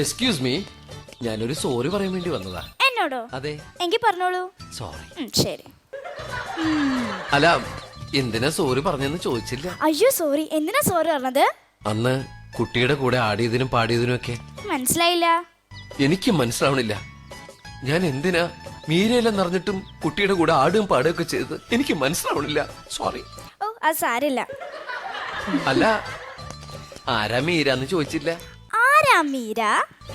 Excuse me, ഞാനൊരു sorry പറയാൻ വേണ്ടി വന്നതാ. എന്നോടോ? അതെ. എങ്കിൽ പറഞ്ഞോളൂ. സോറി. ശരി. അല്ല, എന്തിനാ സോറി പറഞ്ഞെന്ന് ചോദിച്ചില്ല. അയ്യോ സോറി, എന്തിനാ സോറി പറഞ്ഞത്? അന്ന് കുട്ടിയുടെ കൂടെ ആടിയതിനും പാടിയതിനും ഒക്കെ. മനസ്സിലായില്ല. എനിക്ക് മനസ്സിലാവണില്ല. ഞാൻ എന്തിനാ മീരയെല്ലാം നിറഞ്ഞിട്ടും കുട്ടിയുടെ കൂടെ ആടുകയും പാടുകയൊക്കെ ചെയ്തത് എനിക്ക് മനസ്സിലാവണില്ല. സോറി. ഓ, അത് സാരില്ല. അല്ല, ആരാ മീരാന്ന് ചോദിച്ചില്ല. ആരാ മീര?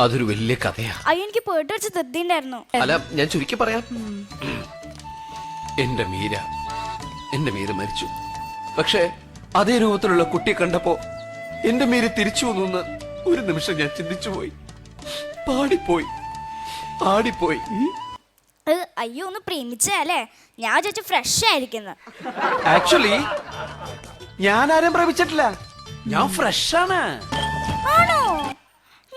അതൊരു വലിയ കഥയാ. അയ്യോ, എനിക്ക് പോയിട്ട് വെച്ച് തൃപ്തിണ്ടായിരുന്നു. അല്ല, ഞാൻ ചുരുക്കി പറയാം. എന്റെ മീര മരിച്ചു. പക്ഷേ അതേ രൂപത്തിലുള്ള കുട്ടിയെ കണ്ടപ്പോ എന്റെ മീര തിരിച്ചു വന്നു ഒരു നിമിഷം ഞാൻ ചിന്തിച്ചു പോയി. പാടിപ്പോയി, ആടിപ്പോയി. അയ്യോ, ഒന്ന് പ്രേമിച്ചല്ലേ? ഞാൻ ചോദിച്ചു ഫ്രഷ് ആയിരിക്കുന്നു. ആക്ച്വലി ഞാൻ ആരും പ്രേമിച്ചിട്ടില്ല. ഞാൻ ഫ്രഷ് ആണ്. ആണോ?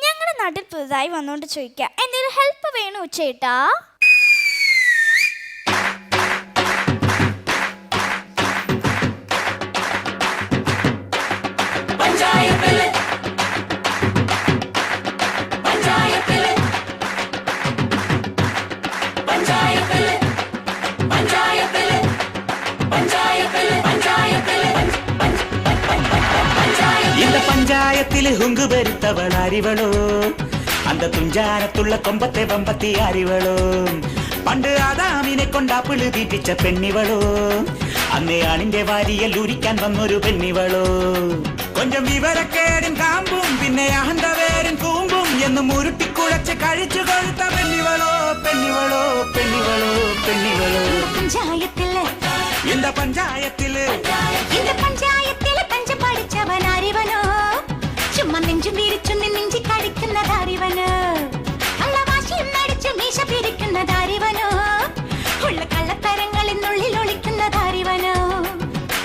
ഞങ്ങളുടെ നാട്ടിൽ പുതുതായി വന്നോണ്ട് ചോദിക്കാം, എന്തെങ്കിലും ഹെൽപ്പ് വേണോ ചേട്ടാ? இந்த பஞ்சாயத்தில் ஹுங்கு பெருத்தவள் அறிவளோ, அந்த துஞ்சாரத்துள்ள கொம்பத்தை வம்பத்தி அறிவளோ, പണ്ട് ആദാമിനെ കൊണ്ടാപ്പിള് തീറ്റിച്ച പെണ്ണിവളോ, അന്നേ ആണിന്റെ വാരിയൽ ഉരിക്കാൻ വന്നൊരു പെണ്ണിവളോ, കൊഞ്ചം വിവരക്കേടിൻ കാമ്പും പിന്നെ അഹന്തവേരിൻ കൂമ്പും എന്നും ഉരുട്ടിക്കുഴച്ച് കഴിച്ചു കൊഴുത്ത പെണ്ണിവളോ, പെണ്ണിവളോ, പെണ്ണിവളോ, പെണ്ണിവളോ. இந்த பஞ்சாயத்திலே പഞ്ച പഠിച്ചവൻ അറിവനോ, ചുമ്മാ നെഞ്ചു വീരിച്ചു നെഞ്ചി കടിക്കുന്നത് അറിവനോ, കള്ളവാശിയും നടിച്ചു മീശ പിരിക്കുന്നത് അറിവനോ, ഉള്ള കള്ളത്തരങ്ങളിൽ ഉള്ളിൽ ഒളിക്കുന്നത് അറിവനോ,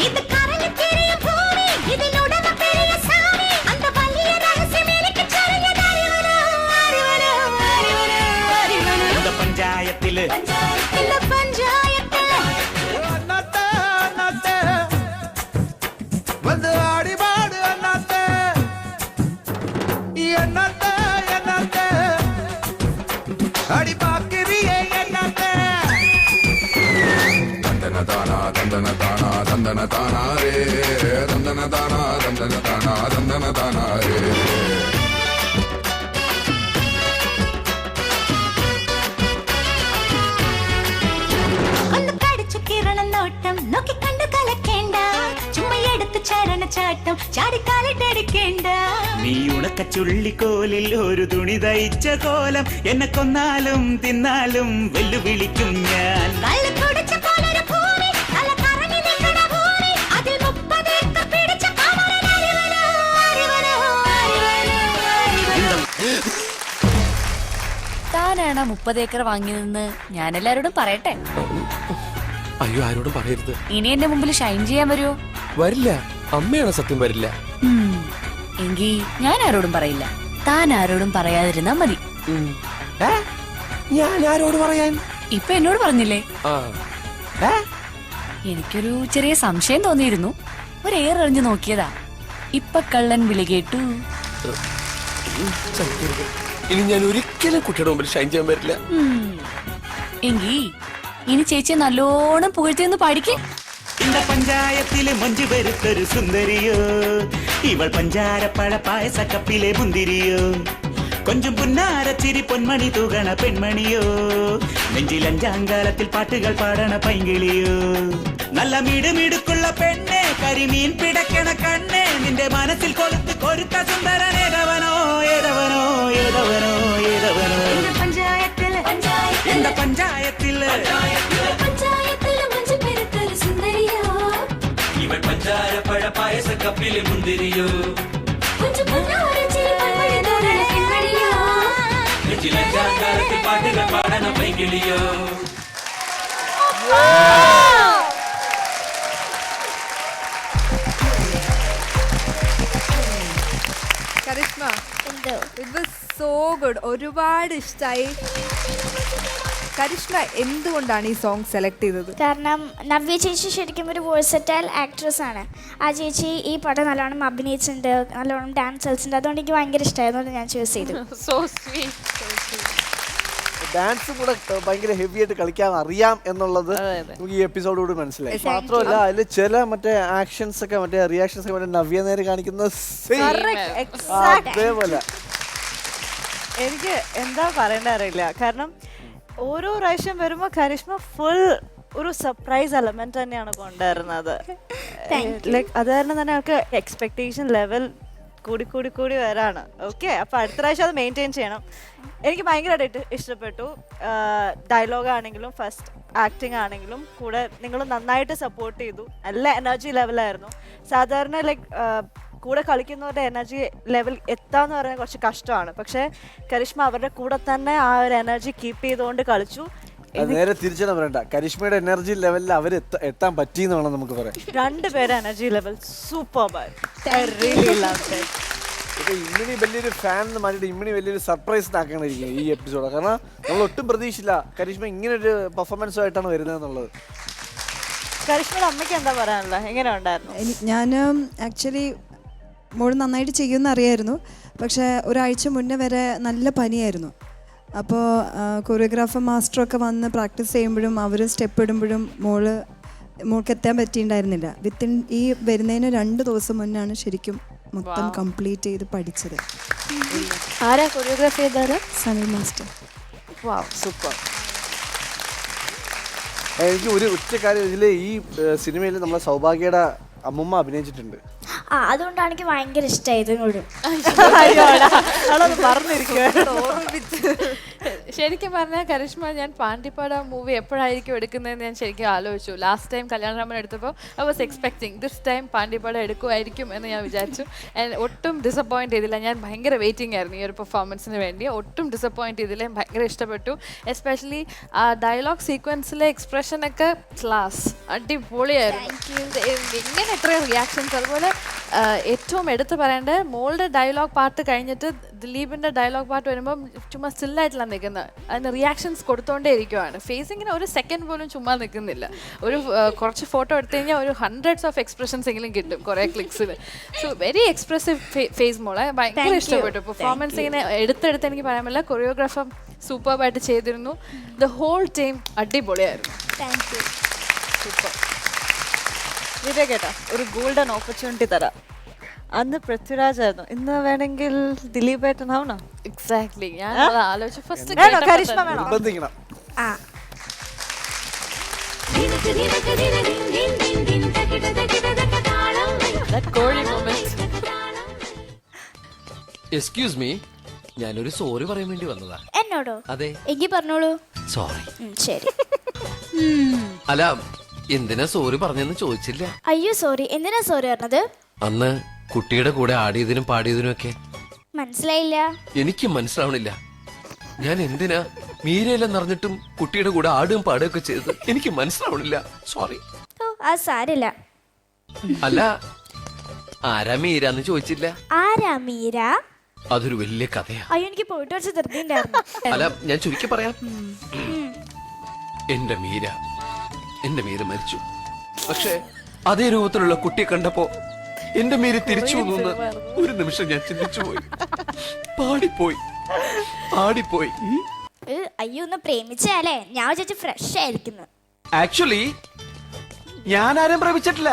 ഇത് കറങ്ങി തിരിയും ഭൂമി, ഇതിനുടമ പെരിയ സാമി, അന്ത വലിയ രഹസ്യം എനിക്ക് ചൊരിഞ്ഞത് അറിവനോ, അറിവനോ, അറിവനോ, അറിവനോ. இந்த பஞ்சாயத்திலே வந்து ஆடி பாடு அண்ணாத்தே, என்னத்தே என்னத்தே அடி பாக்கிறியே என்னத்தே. தந்தன தானா தந்தன தானா தந்தன தானா ரே, தந்தன தானா தந்தன தானா தந்தன தானா ரே. നോക്കി കണ്ടു കലക്കേണ്ട, ചുമ്മാ എടുത്ത് ചരണച്ചാട്ടം ചാടിക്കാലിട്ടടിക്കേണ്ട. നീ ഉണക്ക ചുള്ളിക്കോലിൽ ഒരു തുണി തയ്ച്ച കോലം, എന്നെ കൊന്നാലും തിന്നാലും വെല്ലുവിളിക്കും ഞാൻ. താനാണ് 30 ഏക്കർ വാങ്ങിയതെന്ന് ഞാൻ എല്ലാരോടും പറയട്ടെ. അയ്യോ, ആരോടും പറയരുത്. ഇനി എന്റെ മുമ്പിൽ ഷൈൻ ചെയ്യാൻ വരുമോ? വരില്ല. അമ്മയാണ് സത്യം, വരില്ല. എങ്കി ഞാൻ ആരോടും പറയില്ല. താൻ ആരോടും പറയാതിരുന്നാ മതി. ഞാൻ ആരോട് പറയാൻ? ഇപ്പൊ എന്നോട് പറഞ്ഞില്ലേ? എനിക്കൊരു ചെറിയ സംശയം തോന്നിയിരുന്നു. ഒരു എറിഞ്ഞു നോക്കിയതാ. ഇപ്പൊ കള്ളൻ വിളി കേട്ടു. ഇനി ഞാൻ ഒരിക്കലും കുട്ടിയുടെ മുമ്പിൽ ഷൈൻ ചെയ്യാൻ പറ്റില്ല. എങ്കി ഇനി ചേച്ചിയെ നല്ലോണം പുകഴ്ത്തിയൊന്ന് പാടിക്കേ. இந்த பஞ்சாயத்திலே மஞ்சு பெருத்தொரு சுந்தரியோ, இவள் பஞ்சாரப்பழ பாயச கப்பிலே முந்திரியோ, கொஞ்சம் புன்னார சிரி பொன்மணி தூகண பெண்மணியோ, நெஞ்சில் அஞ்சாங்காலத்தில் பாட்டுகள் பாடண பைங்கிளிയോ, നല്ല മിടുമിടുക്കുള്ള പെണ്ണെ, കരിമീൻ പിടക്കണ കണ്ണെ, നിന്റെ മനസ്സിൽ കൊളുത്ത് കൊരുത്ത സുന്ദരൻ ഏതവനോ, ഏതവനോ, ഏതവനോ, ഏതവനോ. இந்த பஞ்சாயத்தில் இவள் பஞ்சார பழ பாயச கப்பிலே முந்திரியோ, நெஞ்சிலஞ்சாங்காலத்தில் பாட்டுகள் பாடன பைங்கிளியோ. Karishma, it was so good. ഒരുപാട് ഇഷ്ടായി. കരിഷ്മ എന്തുകൊണ്ടാണ് ഈ സോങ് സെലക്ട് ചെയ്തത്? കാരണം നവ്യ ചേച്ചി ശരിക്കും ഒരു വേഴ്സറ്റൈൽ ആക്ട്രസ് ആണ്. ആ ചേച്ചി ഈ പടം നല്ലോണം അഭിനയിച്ചിട്ടുണ്ട്, നല്ലോണം ഡാൻസ് കളിച്ചിട്ടുണ്ട്. അതുകൊണ്ട് എനിക്ക് ഭയങ്കര ഇഷ്ടമായതുകൊണ്ട് ഞാൻ ചൂസ് ചെയ്തു. So sweet. ഡാൻസും കൂടെ ഭയങ്കര ഹെവി ആയിട്ട് കളിക്കാൻ അറിയാം എന്നുള്ളത് നമുക്ക് ഈ എപ്പിസോഡോട് മനസ്സിലായി. മാത്രമല്ല അതിൽ ചില മറ്റേ ആക്ഷൻസ് ഒക്കെ മറ്റേ റിയാക്ഷൻസ് ഒക്കെ മറ്റേ നവ്യ നേരെ കാണിക്കുന്ന അതേപോലെ. എനിക്ക് എന്താ പറയണ്ട അറിയില്ല. കാരണം ഓരോ പ്രാവശ്യം വരുമ്പോൾ കരിഷ്മ ഫുൾ ഒരു സർപ്രൈസ് എലമെന്റ് തന്നെയാണ് കൊണ്ടുവരുന്നത്. ലൈക്ക് അത് കാരണം തന്നെ അവർക്ക് എക്സ്പെക്ടേഷൻ ലെവൽ കൂടി വരാണ്. ഓക്കെ, അപ്പോൾ അടുത്ത പ്രാവശ്യം അത് മെയിൻറ്റെയിൻ ചെയ്യണം. എനിക്ക് ഭയങ്കരമായിട്ട് ഇഷ്ടപ്പെട്ടു. ഡയലോഗ് ആണെങ്കിലും ഫസ്റ്റ് ആക്ടിങ് ആണെങ്കിലും കൂടെ നിങ്ങൾ നന്നായിട്ട് സപ്പോർട്ട് ചെയ്തു. നല്ല എനർജി ലെവലായിരുന്നു. സാധാരണ ലൈക്ക് കൂടെ കളിക്കുന്നവരുടെ എനർജി ലെവൽ എത്താന്ന് പറയുന്നത് കുറച്ച് കഷ്ടമാണ്. പക്ഷേ കരിഷ്മ അവരുടെ കൂടെ തന്നെ ആ ഒരു എനർജി കീപ്പ് ചെയ്തുകൊണ്ട് കളിച്ചു. നേരെ തിരിച്ചാണ് പറയണ്ട, കരിഷ്മയുടെ എനർജി ലെവലിൽ അവർ എത്താൻ പറ്റിയെന്ന് വേണം നമുക്ക് പറയാം. രണ്ടുപേരുടെ എനർജി ലെവൽ സൂപ്പർ. ഇമ്മിണി വലിയൊരു ഫാൻ എന്ന് മാറ്റിയിട്ട് ഇമ്മിണി വലിയൊരു സർപ്രൈസ് ആക്കാനിരിക്കുന്നത് ഈ എപ്പിസോഡ്. കാരണം നമ്മൾ ഒട്ടും പ്രതീക്ഷിച്ചില്ല കരിഷ്മ ഇങ്ങനെ ഒരു പെർഫോമൻസ് ആയിട്ടാണ് വരുന്നത് എന്നുള്ളത്. കരിഷ്മയുടെ അമ്മയ്ക്ക് എന്താ പറയാനുള്ളത്? എങ്ങനെ ഉണ്ടായിരുന്നു? ഞാൻ ആക്ച്വലി മോൾ നന്നായിട്ട് ചെയ്യുമെന്ന് അറിയായിരുന്നു. പക്ഷേ ഒരാഴ്ച മുന്നേ വരെ നല്ല പനിയായിരുന്നു. അപ്പോൾ കൊറിയോഗ്രാഫർ മാസ്റ്ററൊക്കെ വന്ന് പ്രാക്ടീസ് ചെയ്യുമ്പോഴും അവർ സ്റ്റെപ്പ് ഇടുമ്പോഴും മോൾക്ക് എത്താൻ പറ്റിയിട്ടുണ്ടായിരുന്നില്ല. വിത്തിൻ ഈ വരുന്നതിന് 2 ദിവസം മുന്നാണ് ശരിക്കും മൊത്തം കംപ്ലീറ്റ് ചെയ്ത് പഠിച്ചത്. ആരാ കൊറിയോഗ്രാഫി ചെയ്താല്? സനിൽ മാസ്റ്റർ. സൂപ്പർ. എനിക്ക് ഒരു ഒറ്റ കാര്യം, ഇതിൽ ഈ സിനിമയിൽ നമ്മളെ സൗഭാഗ്യയുടെ അമ്മുമ്മ അഭിനയിച്ചിട്ടുണ്ട്. അതുകൊണ്ടാണ് എനിക്ക് ഭയങ്കര ഇഷ്ടമായത്. ശരിക്കും പറഞ്ഞാൽ കരിഷ്മ, ഞാൻ പാണ്ടിപ്പാട മൂവി എപ്പോഴായിരിക്കും എടുക്കുന്നതെന്ന് ഞാൻ ശരിക്കും ആലോചിച്ചു. ലാസ്റ്റ് ടൈം കല്യാണരാമൻ എടുത്തപ്പോൾ I was expecting this time Pandippada എടുക്കുമായിരിക്കും എന്ന് ഞാൻ വിചാരിച്ചു. ഒട്ടും ഡിസപ്പോയിൻറ്റ് ചെയ്തില്ല. ഞാൻ ഭയങ്കര വെയിറ്റിംഗ് ആയിരുന്നു ഈ ഒരു പെർഫോമൻസിന് വേണ്ടി. ഒട്ടും ഡിസപ്പോയിൻറ്റ് ചെയ്തില്ല. ഭയങ്കര ഇഷ്ടപ്പെട്ടു. എസ്പെഷ്യലി ആ ഡയലോഗ് സീക്വൻസിലെ എക്സ്പ്രഷനൊക്കെ ക്ലാസ്, അടിപൊളിയായിരുന്നു. എങ്ങനെ എത്രയും റിയാക്ഷൻസ്. അതുപോലെ ഏറ്റവും എടുത്തു പറയേണ്ടത് മോളുടെ ഡയലോഗ് പാർട്ട് കഴിഞ്ഞിട്ട് ദിലീപിൻ്റെ ഡയലോഗ് പാർട്ട് വരുമ്പം ചുമ്മാ സ്റ്റില്ലായിട്ടില്ല നിൽക്കുന്നത്. അതിന് റിയാക്ഷൻസ് കൊടുത്തോണ്ടേ ഇരിക്കുവാണ്. ഫേസിങ്ങിന് ഒരു സെക്കൻഡ് പോലും ചുമ്മാ നിൽക്കുന്നില്ല. ഒരു കുറച്ച് ഫോട്ടോ എടുത്തു കഴിഞ്ഞാൽ ഒരു 100s ഓഫ് എക്സ്പ്രഷൻസ് എങ്കിലും കിട്ടും കുറേ ക്ലിക്സിൽ. സോ വെരി എക്സ്പ്രസീവ് ഫേസ് മോളെ. ഭയങ്കര ഇഷ്ടപ്പെട്ടു പെർഫോമൻസ്. ഇങ്ങനെ എടുത്തെടുത്ത് എനിക്ക് പറയാൻ പറ്റില്ല. കൊറിയോഗ്രാഫർ സൂപ്പർബായിട്ട് ചെയ്തിരുന്നു. ദ ഹോൾ ടീം അടിപൊളിയായിരുന്നു. സൂപ്പർ. കേട്ടോ, ഒരു ഗോൾഡൻ ഓപ്പർച്യൂണിറ്റി തരാം. അന്ന് പൃഥ്വിരാജ് ആയിരുന്നു, ഇന്ന് വേണമെങ്കിൽ ദിലീപ് ഏട്ടനാവണോ? എക്സാക്ട്ലി. ഞാൻ ആലോചിച്ചു ഫസ്റ്റ് കരിഷ്മ വേണോ? എക്സ്ക്യൂസ് മീ, ഞാനൊരു സോറി പറയാൻ വേണ്ടി വന്നതാ. എന്നോടോ? അതെ. എങ്കിൽ പറഞ്ഞോളൂ. സോറി. ശരി. അല്ല, എന്തിനാ സോറി പറഞ്ഞെന്ന് ചോദിച്ചില്ല. അയ്യോ സോറി. എന്തിനാ സോറി പറഞ്ഞത്? അന്ന് കുട്ടിയുടെ കൂടെ ആടിയതിനും പാടിയതിനും ഒക്കെ. മനസ്സിലായില്ല. എനിക്ക് മനസ്സിലാവണില്ല. ഞാൻ എന്തിനാ മീരയിലെന്ന് അറിഞ്ഞിട്ടും കുട്ടിയുടെ കൂടെ ആടുകയും പാടുകയൊക്കെ ചെയ്തത് എനിക്ക് മനസ്സിലാവണില്ല. സോറി. ആ സാരില്ല. അല്ല, ആരാ മീരാന്ന് ചോദിച്ചില്ല. ആരാ മീര? അതൊരു വലിയ കഥയാ. അയ്യോ, എനിക്ക് പോയിട്ട് കുറച്ച് ധൃതിയുണ്ടായിരുന്നു. അല്ല, ഞാൻ ചുരുക്കി പറയാം. എന്റെ മീര മരിച്ചു. പക്ഷെ അതേ രൂപത്തിലുള്ള കുട്ടിയെ കണ്ടപ്പോ എന്റെ മീര തിരിച്ചു വന്നു ഒരു നിമിഷം ഞാൻ ചിന്തിച്ചു പോയി. പാടിപ്പോയി. അയ്യോ, ഒന്ന് പ്രേമിച്ചാലേ ഞാൻ വിചാരിച്ചു ഫ്രഷ് ആയിരിക്കുന്നു. ആക്ച്വലി ഞാൻ ആരും പ്രേമിച്ചിട്ടില്ല.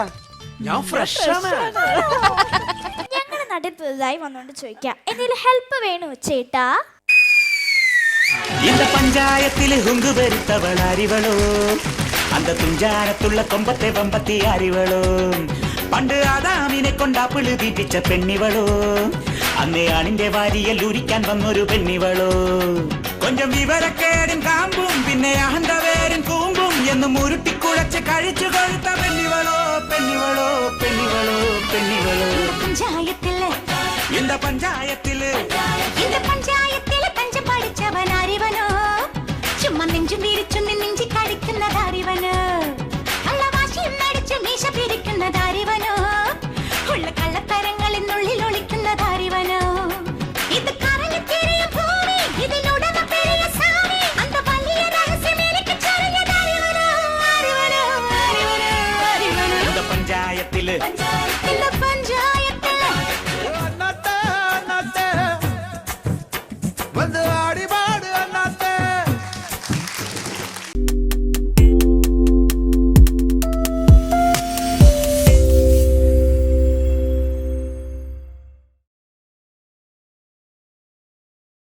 ഞാൻ ഫ്രഷ് ആണ്. ഞങ്ങളുടെ നാട്ടിൽ പുതുതായി വന്നോണ്ട് ചോദിക്കാം, എന്തെങ്കിലും ഹെൽപ്പ് വേണോ ചേട്ടാ? இந்த பஞ்சாயத்தில் ஹுங்கு பெருத்தவள் அறிவளோ, அந்த துஞ்சாரத்துள்ள கொம்பத்தை வம்பத்தி அறிவளோ, പണ്ട് ആദാമിനെ കൊണ്ടാപ്പിള് തീറ്റിച്ച പെണ്ണിവളോ, അന്നേ ആണിന്റെ വാരിയൽ ഉരിക്കാൻ വന്നൊരു പെണ്ണിവളോ, കൊഞ്ചം വിവരക്കേടും കാമ്പും പിന്നെ അഹന്തവേരും കൂമ്പും എന്നും ഉരുട്ടിക്കുഴച്ച് കഴിച്ചു കൊഴുത്ത പെണ്ണിവളോ. പഞ്ചായത്തില് இந்த பஞ்சாயத்தில்